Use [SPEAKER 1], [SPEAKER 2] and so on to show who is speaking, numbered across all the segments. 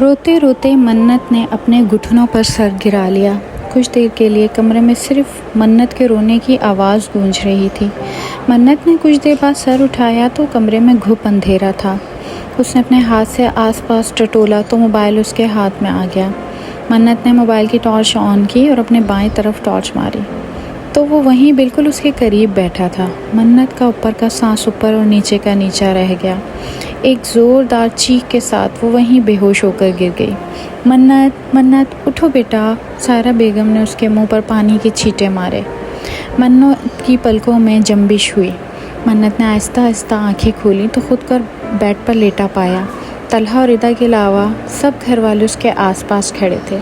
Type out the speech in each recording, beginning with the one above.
[SPEAKER 1] روتے روتے منت نے اپنے گھٹنوں پر سر گرا لیا۔ کچھ دیر کے لیے کمرے میں صرف منت کے رونے کی آواز گونج رہی تھی۔ منت نے کچھ دیر بعد سر اٹھایا تو کمرے میں گھپ اندھیرا تھا۔ اس نے اپنے ہاتھ سے آس پاس ٹٹولا تو موبائل اس کے ہاتھ میں آ گیا۔ منت نے موبائل کی ٹارچ آن کی اور اپنے بائیں طرف ٹارچ ماری تو وہ وہیں بالکل اس کے قریب بیٹھا تھا۔ منت کا اوپر کا سانس اوپر اور نیچے کا نیچا رہ گیا۔ ایک زوردار چیخ کے ساتھ وہ وہیں بے ہوش ہو کر گر گئی۔ منت منت اٹھو بیٹا، سائرہ بیگم نے اس کے منہ پر پانی کے چھینٹے مارے۔ منت کی پلکوں میں جنبش ہوئی۔ منت نے آہستہ آہستہ آنکھیں کھولیں تو خود کو بیڈ پر لیٹا پایا۔ طلحہ اور ادا کے علاوہ سب گھر والے اس کے آس پاس کھڑے تھے۔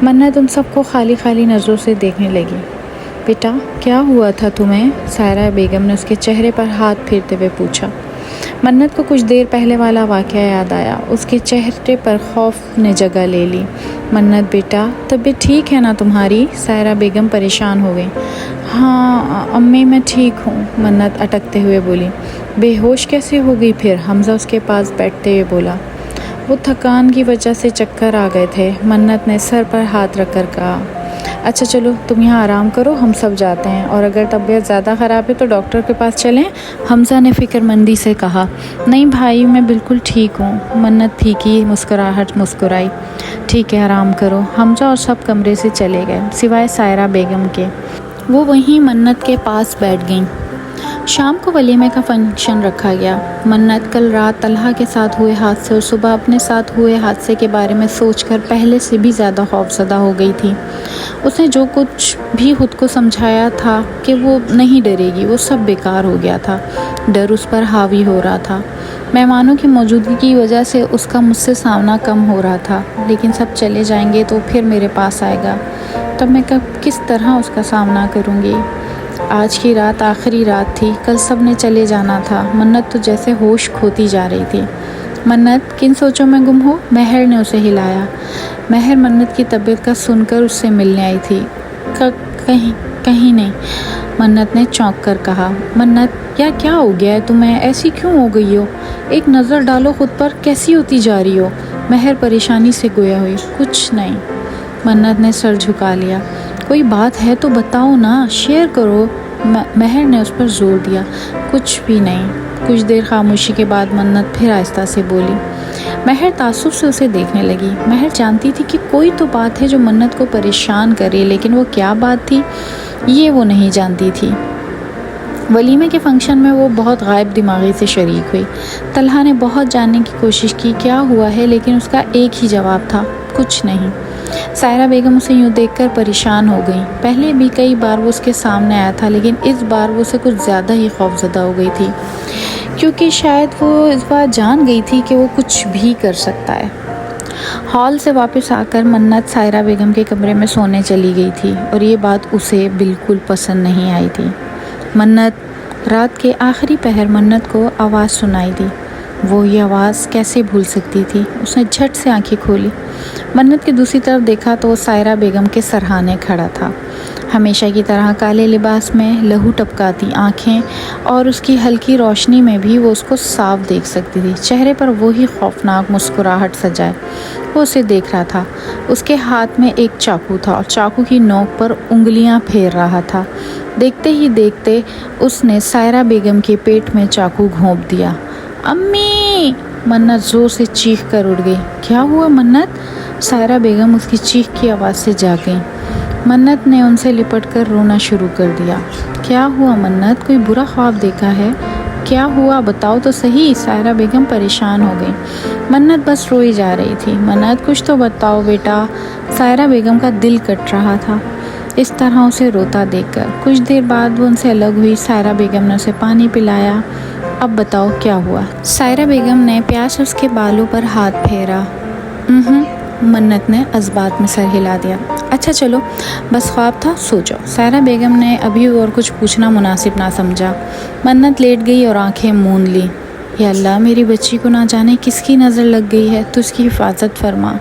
[SPEAKER 1] منت ان سب کو خالی خالی نظروں سے دیکھنے لگی۔ بیٹا کیا ہوا تھا تمہیں؟ سائرہ بیگم نے اس کے چہرے پر ہاتھ پھیرتے ہوئے پوچھا۔ منت کو کچھ دیر پہلے والا واقعہ یاد آیا۔ اس کے چہرے پر خوف نے جگہ لے لی۔ منت بیٹا طبیعت ٹھیک ہے نا تمہاری؟ سائرہ بیگم پریشان ہو گئی۔ ہاں امی میں ٹھیک ہوں، منت اٹکتے ہوئے بولی۔ بے ہوش کیسے ہو گئی پھر؟ حمزہ اس کے پاس بیٹھتے ہوئے بولا۔ وہ تھکان کی وجہ سے چکر آ گئے تھے، منت نے سر پر ہاتھ رکھ کر کہا۔ اچھا چلو تم یہاں آرام کرو، ہم سب جاتے ہیں، اور اگر طبیعت زیادہ خراب ہے تو ڈاکٹر کے پاس چلیں، حمزہ نے فکر مندی سے کہا۔ نہیں بھائی میں بالکل ٹھیک ہوں، منت پھیکی مسکراہٹ مسکرائی۔ ٹھیک ہے آرام کرو۔ حمزہ اور سب کمرے سے چلے گئے سوائے سائرہ بیگم کے۔ وہ وہیں منت کے پاس بیٹھ گئیں۔ شام کو ولیمے کا فنکشن رکھا گیا۔ منت کل رات طلحہ کے ساتھ ہوئے حادثے اور صبح اپنے ساتھ ہوئے حادثے کے بارے میں سوچ کر پہلے سے بھی زیادہ خوفزدہ ہو گئی تھی۔ اس نے جو کچھ بھی خود کو سمجھایا تھا کہ وہ نہیں ڈرے گی، وہ سب بیکار ہو گیا تھا۔ ڈر اس پر حاوی ہو رہا تھا۔ مہمانوں کی موجودگی کی وجہ سے اس کا مجھ سے سامنا کم ہو رہا تھا، لیکن سب چلے جائیں گے تو پھر میرے پاس آئے گا، تب میں کس طرح اس کا سامنا کروں گی؟ آج کی رات آخری رات تھی، کل سب نے چلے جانا تھا۔ منت تو جیسے ہوش کھوتی جا رہی تھی۔ منت کن سوچوں میں گم ہو؟ مہر نے اسے ہلایا۔ مہر منت کی طبیعت کا سن کر اس سے ملنے آئی تھی۔ کہیں نہیں، منت نے چونک کر کہا۔ منت یا کیا ہو گیا ہے تمہیں؟ ایسی کیوں ہو گئی ہو؟ ایک نظر ڈالو خود پر، کیسی ہوتی جا رہی ہو؟ مہر پریشانی سے گویا ہوئی۔ کچھ نہیں، منت نے سر جھکا لیا۔ کوئی بات ہے تو بتاؤ نا، شیئر کرو، مہر نے اس پر زور دیا۔ کچھ بھی نہیں۔ کچھ دیر خاموشی کے بعد منت پھر آہستہ سے بولی۔ مہر تعصب سے اسے دیکھنے لگی۔ مہر جانتی تھی کہ کوئی تو بات ہے جو منت کو پریشان کرے، لیکن وہ کیا بات تھی یہ وہ نہیں جانتی تھی۔ ولیمے کے فنکشن میں وہ بہت غائب دماغی سے شریک ہوئی۔ طلحہ نے بہت جاننے کی کوشش کی کیا ہوا ہے، لیکن اس کا ایک ہی جواب تھا، کچھ نہیں۔ سائرہ بیگم اسے یوں دیکھ کر پریشان ہو گئی۔ پہلے بھی کئی بار وہ اس کے سامنے آیا تھا، لیکن اس بار وہ اسے کچھ زیادہ ہی خوفزدہ ہو گئی تھی، کیونکہ شاید وہ اس بار جان گئی تھی کہ وہ کچھ بھی کر سکتا ہے۔ ہال سے واپس آ کر منت سائرہ بیگم کے کمرے میں سونے چلی گئی تھی، اور یہ بات اسے بالکل پسند نہیں آئی تھی۔ منت، رات کے آخری پہر منت کو آواز سنائی دی۔ وہ یہ آواز کیسے بھول سکتی تھی؟ اس نے جھٹ سے آنکھیں کھولی۔ منت کی دوسری طرف دیکھا تو وہ سائرہ بیگم کے سرہانے کھڑا تھا، ہمیشہ کی طرح کالے لباس میں، لہو ٹپکاتی آنکھیں، اور اس کی ہلکی روشنی میں بھی وہ اس کو صاف دیکھ سکتی تھی۔ چہرے پر وہی خوفناک مسکراہٹ سجائے وہ اسے دیکھ رہا تھا۔ اس کے ہاتھ میں ایک چاقو تھا اور چاقو کی نوک پر انگلیاں پھیر رہا تھا۔ دیکھتے ہی دیکھتے اس نے سائرہ بیگم کے پیٹ میں چاقو گھونپ دیا۔ امی! منت زور سے چیخ کر اٹھ گئی۔ کیا ہوا منت؟ سائرہ بیگم اس کی چیخ کی آواز سے جاگ گئی۔ منت نے ان سے لپٹ کر رونا شروع کر دیا۔ کیا ہوا منت؟ کوئی برا خواب دیکھا ہے؟ کیا ہوا بتاؤ تو صحیح۔ سائرہ بیگم پریشان ہو گئی۔ منت بس روئی جا رہی تھی۔ منت کچھ تو بتاؤ بیٹا۔ سائرہ بیگم کا دل کٹ رہا تھا اس طرح اسے روتا دیکھ کر۔ کچھ دیر بعد وہ ان سے الگ ہوئی۔ سائرہ بیگم نے اسے پانی پلایا۔ اب بتاؤ کیا ہوا؟ سائرہ بیگم نے پیاس اس کے بالوں پر ہاتھ پھیرا۔ منت نے اذبات میں سر ہلا دیا۔ اچھا چلو، بس خواب تھا، سو جاؤ۔ سائرہ بیگم نے ابھی اور کچھ پوچھنا مناسب نہ سمجھا۔ منت لیٹ گئی اور آنکھیں موند لی۔ یا اللہ، میری بچی کو نہ جانے کس کی نظر لگ گئی ہے، تو اس کی حفاظت فرما۔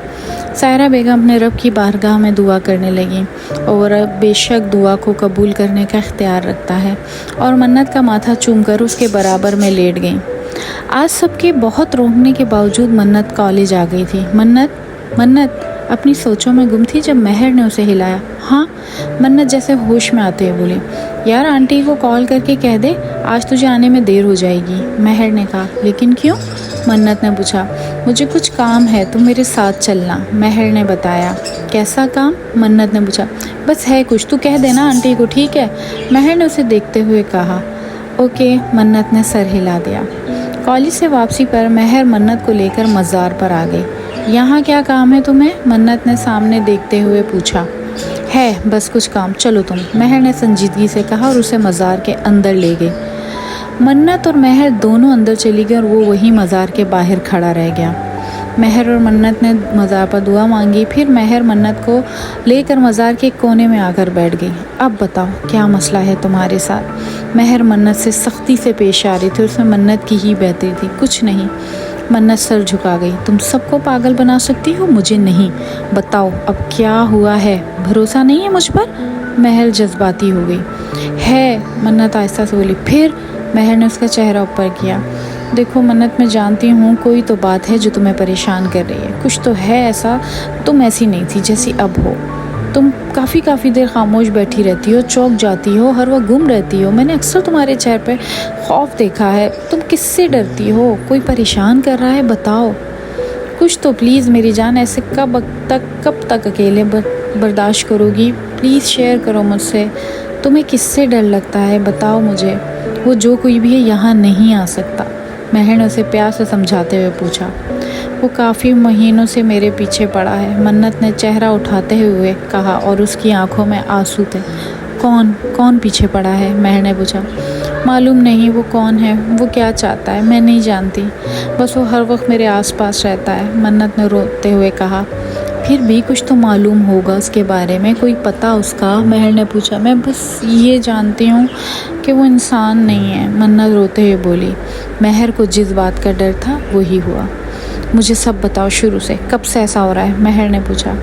[SPEAKER 1] سائرہ بیگم اپنے رب کی بارگاہ میں دعا کرنے لگیں، اور رب بے شک دعا کو قبول کرنے کا اختیار رکھتا ہے، اور منت کا ماتھا چوم کر اس کے برابر میں لیٹ گئیں۔ آج سب کے بہت روکنے کے باوجود منت کالج آ گئی تھی۔ منت اپنی سوچوں میں گم تھی جب مہر نے اسے ہلایا۔ ہاں، منت جیسے ہوش میں آتے ہوئے بولی، یار آنٹی کو کال کر کے کہہ دے آج تجھے آنے میں دیر ہو جائے گی۔ مہر نے کہا، لیکن کیوں؟ منت نے پوچھا۔ مجھے کچھ کام ہے، تم میرے ساتھ چلنا، مہر نے بتایا۔ کیسا کام؟ منت نے پوچھا۔ بس ہے کچھ، تو کہہ دینا آنٹی کو، ٹھیک ہے؟ مہر نے اسے دیکھتے ہوئے کہا۔ اوکے، منت نے سر ہلا دیا۔ کالج سے واپسی پر مہر منت کو لے کر مزار پر آ گئی۔ یہاں کیا کام ہے تمہیں؟ منت نے سامنے دیکھتے ہوئے پوچھا۔ ہے بس کچھ کام، چلو تم، مہر نے سنجیدگی سے کہا اور اسے مزار کے اندر لے گئی۔ منت اور مہر دونوں اندر چلی گئی اور وہ وہی مزار کے باہر کھڑا رہ گیا۔ مہر اور منت نے مزار پر دعا مانگی، پھر مہر منت کو لے کر مزار کے کونے میں آ کر بیٹھ گئی۔ اب بتاؤ کیا مسئلہ ہے تمہارے ساتھ؟ مہر منت سے سختی سے پیش آ رہی تھی، اس میں منت کی ہی بہتری تھی۔ کچھ نہیں، منت سر جھکا گئی۔ تم سب کو پاگل بنا سکتی ہو، مجھے نہیں۔ بتاؤ اب کیا ہوا ہے؟ بھروسہ نہیں ہے مجھ پر؟ مہر جذباتی ہو گئی۔ ہے، منت آہستہ سے بولی۔ پھر؟ مہر نے اس کا چہرہ اوپر کیا۔ دیکھو منت، میں جانتی ہوں کوئی تو بات ہے جو تمہیں پریشان کر رہی ہے، کچھ تو ہے ایسا، تم ایسی نہیں تھی جیسی اب ہو۔ تم کافی دیر خاموش بیٹھی رہتی ہو، چوک جاتی ہو، ہر وقت گم رہتی ہو۔ میں نے اکثر تمہارے چہرے پہ خوف دیکھا ہے۔ تم کس سے ڈرتی ہو؟ کوئی پریشان کر رہا ہے؟ بتاؤ کچھ تو پلیز میری جان، ایسے کب تک اکیلے برداشت کرو گی؟ پلیز شیئر کرو مجھ سے، تمہیں کس سے ڈر لگتا ہے؟ بتاؤ مجھے۔ وہ جو کوئی بھی ہے یہاں نہیں آ سکتا، مہر نے اسے پیار سے سمجھاتے ہوئے پوچھا۔ وہ کافی مہینوں سے میرے پیچھے پڑا ہے، منت نے چہرہ اٹھاتے ہوئے کہا اور اس کی آنکھوں میں آنسو تھے۔ کون پیچھے پڑا ہے؟ مہر نے پوچھا۔ معلوم نہیں وہ کون ہے، وہ کیا چاہتا ہے، میں نہیں جانتی، بس وہ ہر وقت میرے آس پاس رہتا ہے، منت نے روتے ہوئے کہا۔ پھر بھی کچھ تو معلوم ہوگا اس کے بارے میں، کوئی پتہ اس کا؟ مہر نے پوچھا۔ میں بس یہ جانتی ہوں کہ وہ انسان نہیں ہے، منت روتے ہوئے بولی۔ مہر کو جس بات کا ڈر تھا وہی ہوا۔ مجھے سب بتاؤ شروع سے، کب سے ایسا ہو رہا ہے؟ مہر نے پوچھا۔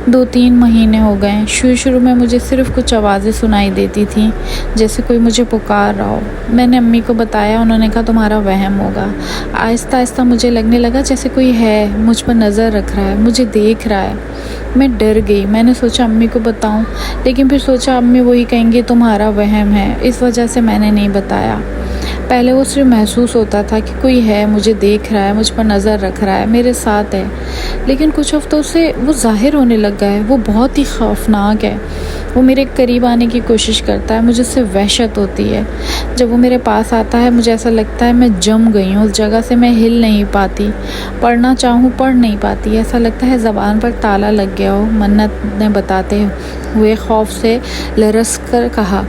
[SPEAKER 1] 2-3 مہینے ہو گئے۔ شروع میں مجھے صرف کچھ آوازیں سنائی دیتی تھیں، جیسے کوئی مجھے پکار رہا ہو۔ میں نے امی کو بتایا، انہوں نے کہا تمہارا وہم ہوگا۔ آہستہ مجھے لگنے لگا جیسے کوئی ہے، مجھ پر نظر رکھ رہا ہے، مجھے دیکھ رہا ہے۔ میں ڈر گئی، میں نے سوچا امی کو بتاؤں، لیکن پھر سوچا امی وہی کہیں گی تمہارا وہم ہے، اس وجہ سے میں نے نہیں بتایا۔ پہلے وہ صرف محسوس ہوتا تھا کہ کوئی ہے، مجھے دیکھ رہا ہے، مجھ پر نظر رکھ رہا ہے، میرے ساتھ ہے، لیکن کچھ ہفتوں سے وہ ظاہر ہونے لگ گیا ہے۔ وہ بہت ہی خوفناک ہے، وہ میرے قریب آنے کی کوشش کرتا ہے، مجھے اس سے وحشت ہوتی ہے۔ جب وہ میرے پاس آتا ہے مجھے ایسا لگتا ہے میں جم گئی ہوں، اس جگہ سے میں ہل نہیں پاتی، پڑھنا چاہوں پڑھ نہیں پاتی، ایسا لگتا ہے زبان پر تالا لگ گیا ہو، منت نے بتاتے ہوئے خوف سے لرز کر کہا۔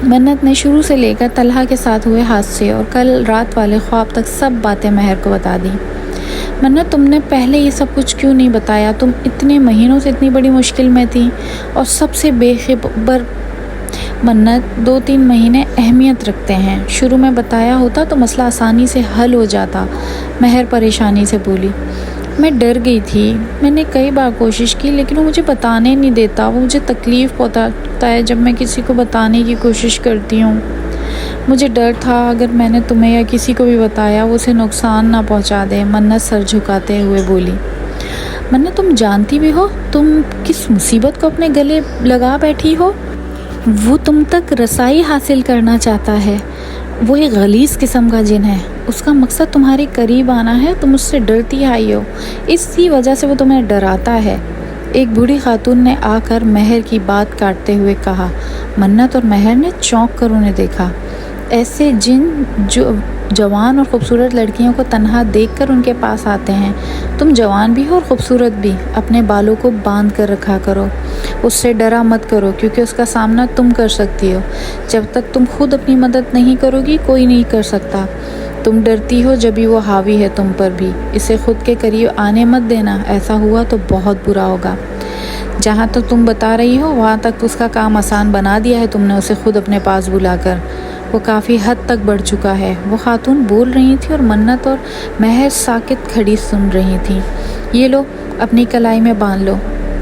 [SPEAKER 1] منت نے شروع سے لے کر طلحہ کے ساتھ ہوئے حادثے اور کل رات والے خواب تک سب باتیں مہر کو بتا دی۔ منت، تم نے پہلے یہ سب کچھ کیوں نہیں بتایا؟ تم اتنے مہینوں سے اتنی بڑی مشکل میں تھی، اور سب سے بے خبر۔ منت، 2-3 مہینے اہمیت رکھتے ہیں، شروع میں بتایا ہوتا تو مسئلہ آسانی سے حل ہو جاتا، مہر پریشانی سے بولی۔ میں ڈر گئی تھی، میں نے کئی بار کوشش کی، لیکن وہ مجھے بتانے نہیں دیتا، وہ مجھے تکلیف پہنچاتا ہے جب میں کسی کو بتانے کی کوشش کرتی ہوں۔ مجھے ڈر تھا اگر میں نے تمہیں یا کسی کو بھی بتایا وہ اسے نقصان نہ پہنچا دے، منت سر جھکاتے ہوئے بولی۔ منت، تم جانتی بھی ہو تم کس مصیبت کو اپنے گلے لگا بیٹھی ہو؟ وہ تم تک رسائی حاصل کرنا چاہتا ہے، وہ ایک غلیظ قسم کا جن ہے، اس کا مقصد تمہارے قریب آنا ہے، تم اس سے ڈرتی آئی ہو، اسی وجہ سے وہ تمہیں ڈراتا ہے، ایک بوڑھی خاتون نے آ کر مہر کی بات کاٹتے ہوئے کہا۔ منت اور مہر نے چونک کر انہیں دیکھا۔ ایسے جن جو جوان اور خوبصورت لڑکیوں کو تنہا دیکھ کر ان کے پاس آتے ہیں، تم جوان بھی ہو اور خوبصورت بھی، اپنے بالوں کو باندھ کر رکھا کرو، اس سے ڈرا مت کرو، کیونکہ اس کا سامنا تم کر سکتی ہو، جب تک تم خود اپنی مدد نہیں کرو گی کوئی نہیں کر سکتا، تم ڈرتی ہو جبھی وہ حاوی ہے تم پر بھی، اسے خود کے قریب آنے مت دینا، ایسا ہوا تو بہت برا ہوگا۔ جہاں تک تم بتا رہی ہو وہاں تک اس کا کام آسان بنا دیا ہے تم نے اسے خود اپنے پاس بلا کر، وہ کافی حد تک بڑھ چکا ہے۔ وہ خاتون بول رہی تھی اور منت اور مہر ساکت کھڑی سن رہی تھیں۔ یہ لو اپنی کلائی میں باندھ لو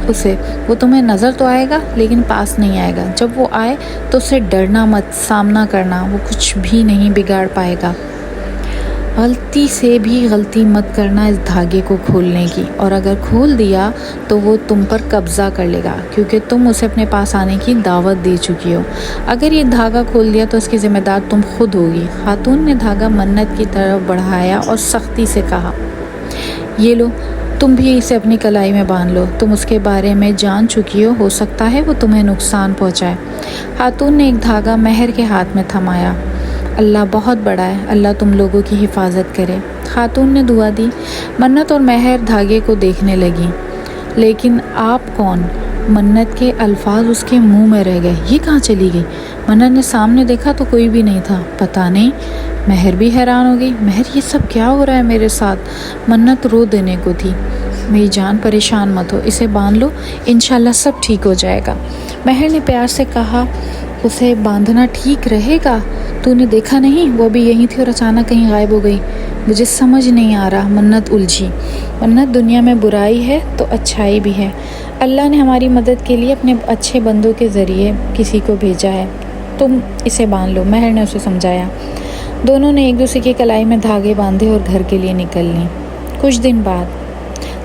[SPEAKER 1] اسے، وہ تمہیں نظر تو آئے گا لیکن پاس نہیں آئے گا، جب وہ آئے تو اسے ڈرنا مت، سامنا کرنا، وہ کچھ بھی نہیں بگاڑ پائے گا۔ غلطی سے بھی غلطی مت کرنا اس دھاگے کو کھولنے کی، اور اگر کھول دیا تو وہ تم پر قبضہ کر لے گا کیونکہ تم اسے اپنے پاس آنے کی دعوت دے چکی ہو۔ اگر یہ دھاگا کھول دیا تو اس کی ذمہ دار تم خود ہوگی۔ خاتون نے دھاگا منت کی طرف بڑھایا اور سختی سے کہا، یہ لو، تم بھی اسے اپنی کلائی میں باندھ لو، تم اس کے بارے میں جان چکی ہو سکتا ہے وہ تمہیں نقصان پہنچائے۔ خاتون نے ایک دھاگا مہر کے ہاتھ میں تھمایا۔ اللہ بہت بڑا ہے، اللہ تم لوگوں کی حفاظت کرے۔ خاتون نے دعا دی۔ منت اور مہر دھاگے کو دیکھنے لگی۔ لیکن آپ کون؟ منت کے الفاظ اس کے منہ میں رہ گئے۔ یہ کہاں چلی گئی؟ منت نے سامنے دیکھا تو کوئی بھی نہیں تھا۔ پتہ نہیں۔ مہر بھی حیران ہو گئی۔ مہر، یہ سب کیا ہو رہا ہے میرے ساتھ؟ منت رو دینے کو تھی۔ میری جان، پریشان مت ہو، اسے باندھ لو، انشاءاللہ سب ٹھیک ہو جائے گا۔ مہر نے پیار سے کہا، اسے باندھنا ٹھیک رہے گا؟ تو نے دیکھا نہیں، وہ بھی یہیں تھی اور اچانک کہیں غائب ہو گئی۔ مجھے سمجھ نہیں آ رہا، منت الجھی۔ منت، دنیا میں برائی ہے تو اچھائی بھی ہے۔ اللہ نے ہماری مدد کے لیے اپنے اچھے بندوں کے ذریعے کسی کو بھیجا ہے، تم اسے باندھ لو، مہر نے اسے سمجھایا۔ دونوں نے ایک دوسرے کی کلائی میں دھاگے باندھے اور گھر کے لیے نکل لیں۔ کچھ دن بعد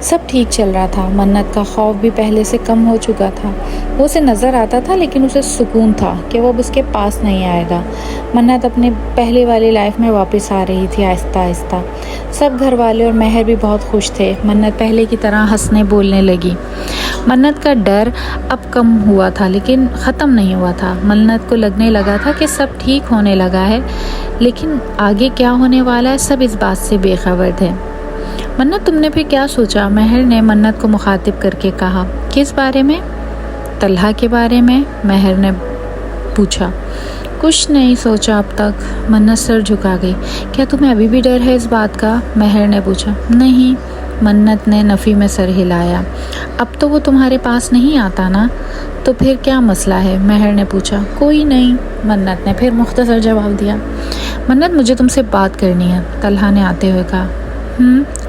[SPEAKER 1] سب ٹھیک چل رہا تھا۔ منت کا خوف بھی پہلے سے کم ہو چکا تھا۔ وہ اسے نظر آتا تھا لیکن اسے سکون تھا کہ وہ اب اس کے پاس نہیں آئے گا۔ منت اپنے پہلے والی لائف میں واپس آ رہی تھی آہستہ آہستہ۔ سب گھر والے اور مہر بھی بہت خوش تھے۔ منت پہلے کی طرح ہنسنے بولنے لگی۔ منت کا ڈر اب کم ہوا تھا لیکن ختم نہیں ہوا تھا۔ منت کو لگنے لگا تھا کہ سب ٹھیک ہونے لگا ہے، لیکن آگے کیا ہونے والا ہے سب اس بات سے بے خبر تھے۔ منت، تم نے پھر کیا سوچا؟ مہر نے منت کو مخاطب کر کے کہا۔ کس بارے میں؟ طلحہ کے بارے میں، مہر نے پوچھا۔ کچھ نہیں سوچا اب تک، منت سر جھکا گئی۔ کیا تمہیں ابھی بھی ڈر ہے اس بات کا؟ مہر نے پوچھا۔ نہیں، منت نے نفی میں سر ہلایا۔ اب تو وہ تمہارے پاس نہیں آتا نا، تو پھر کیا مسئلہ ہے؟ مہر نے پوچھا۔ کوئی نہیں، منت نے پھر مختصر جواب دیا۔ منت، مجھے تم سے بات کرنی ہے، طلحہ نے آتے ہوئے کہا۔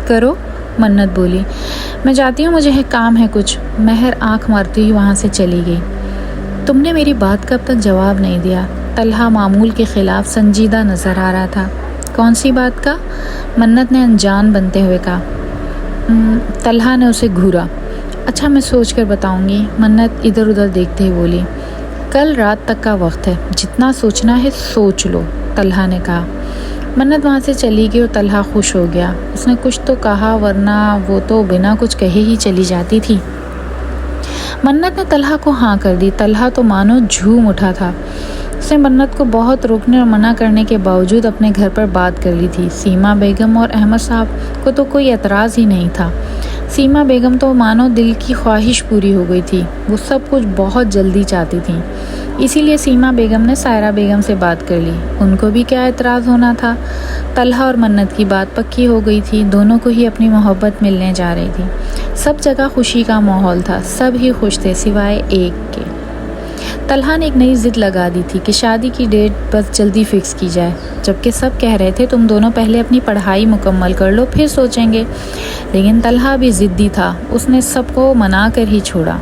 [SPEAKER 1] کرو، منت بولی۔ میں جاتی ہوں، مجھے کام ہے کچھ۔ مہر آنکھ مارتی ہوئی وہاں سے چلی گئی۔ تم نے میری بات کا اب تک جواب نہیں دیا۔ طلحہ معمول کے خلاف سنجیدہ نظر آ رہا تھا۔ کون سی بات کا؟ منت نے انجان بنتے ہوئے کہا۔ طلحہ نے اسے گھورا۔ اچھا، میں سوچ کر بتاؤں گی، منت ادھر ادھر دیکھتے ہوئے بولی۔ کل رات تک کا وقت ہے، جتنا سوچنا ہے سوچ لو، طلحہ نے کہا۔ منت وہاں سے چلی گئی اور طلحہ خوش ہو گیا۔ اس نے کچھ تو کہا ورنہ وہ تو بنا کچھ کہے ہی چلی جاتی تھی۔ منت نے طلحہ کو ہاں کر دی۔ طلحہ تو مانو جھوم اٹھا تھا۔ اس نے منت کو بہت روکنے اور منع کرنے کے باوجود اپنے گھر پر بات کر لی تھی۔ سیما بیگم اور احمد صاحب کو تو کوئی اعتراض ہی نہیں تھا۔ سیما بیگم تو مانو دل کی خواہش پوری ہو گئی تھی، وہ سب کچھ بہت جلدی چاہتی تھیں، اسی لیے سیما بیگم نے سائرہ بیگم سے بات کر لی۔ ان کو بھی کیا اعتراض ہونا تھا؟ طلحہ اور منت کی بات پکی ہو گئی تھی، دونوں کو ہی اپنی محبت ملنے جا رہی تھی۔ سب جگہ خوشی کا ماحول تھا، سب ہی خوش تھے سوائے ایک کے۔ طلحہ نے ایک نئی ضد لگا دی تھی کہ شادی کی ڈیٹ بس جلدی فکس کی جائے، جبکہ سب کہہ رہے تھے تم دونوں پہلے اپنی پڑھائی مکمل کر لو پھر سوچیں گے، لیکن طلحہ بھی ضدی تھا، اس نے سب کو منا کر ہی چھوڑا۔